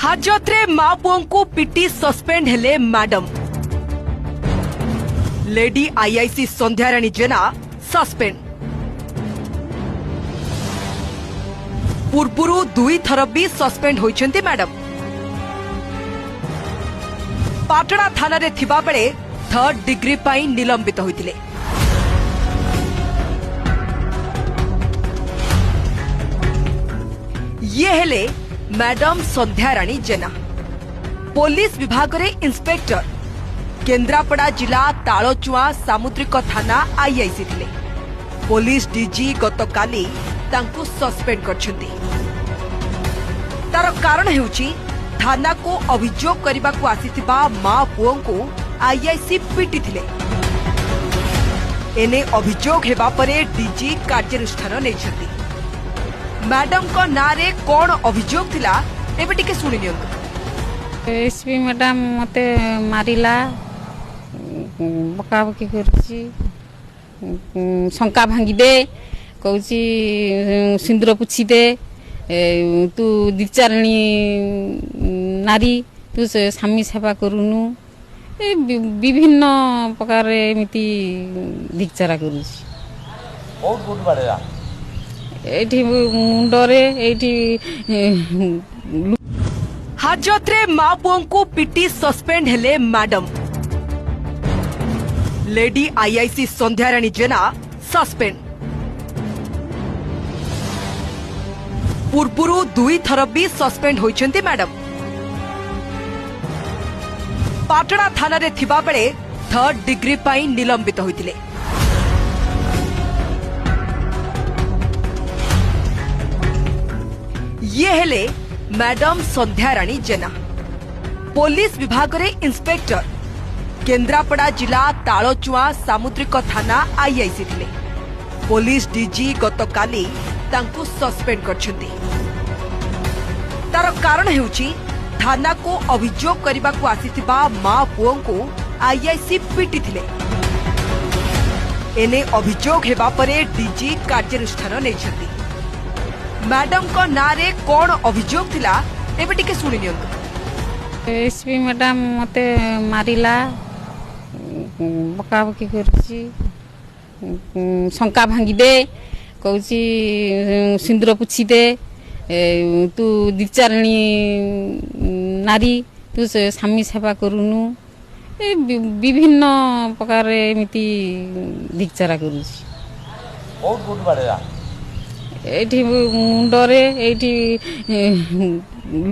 हाजत्रे मां पुओं को पिटी सस्पेंड हेले मैडम। लेडी आईआईसी संध्याराणी जेना सस्पेंड। पूर्वरु 2 थर भी सस्पेंड होइछन्ती मैडम। पाटणा थाना रे थिबा बेले 3rd डिग्री पाई निलंबित होइतिले। ये हेले मैडम संध्याराणी जेना। पुलिस विभाग रे इंस्पेक्टर, केन्द्रापड़ा जिला तालचुआ सामुद्रिक थाना आईआईसी थिले। पुलिस डीजी गतकाली तांकु सस्पेंड करछन्ती। तार कारण हेउची थाना को अभियोग करबा को आसीथिबा मां पुओं को आईआईसी पिटी थिले। एने अभियोग हेबा परे डीजी कार्यानुष्ठान नेछन्ती। मैडम को नारे कौन अभियोग थिला एबे टिके सुनि नियंतु। एसपी मैडम मते मारिला, बकाबकी करछि, शंका भांगी दे, कहूची सिंदूर पुछि दे, तू दिचारणी नारी, तू स्वामी सेवा करूनु, विभिन्न प्रकार एमिति धिचारा करूछि। बहुत गुड बाड़ेला एठी मुंडरे एठी हाजत्रे मां पुओं को पिटी सस्पेंड हेले मैडम। लेडी आईआईसी संध्याराणी जेना सस्पेंड। पूर्वरु 2 थर भी सस्पेंड होइछन्ती मैडम। पाटणा थाना रे थिबा बेले 3rd डिग्री पाई निलंबित होइतिले। ये हेले मैडम संध्याराणी जेना। पुलिस विभाग रे इंस्पेक्टर, केन्द्रापड़ा जिला तालचुआ सामुद्रिक थाना आईआईसी थिले। पुलिस डीजी गतकाली तांकु सस्पेंड करछन्ती। तार कारण हेउची थाना को अभियोग करबा को आसीथिबा मां पुओं को आईआईसी पिटी थिले। एने अभियोग हेबा परे डीजी कार्यानुष्ठान नेछन्ती। मैडम को नारे कौन अभियोग थिला एबे टिके सुनि नियंतु। एसपी मैडम मते मारिला, बकाबकी करछि, शंका भांगी दे, कहूची सिंदूर पुछि दे, तू दिचारणी नारी, तू स्वामी सेवा करूनु, विभिन्न प्रकार एमिति धिचारा करूछि। बहुत गुड बाड़ेला एठी मुंडरे एठी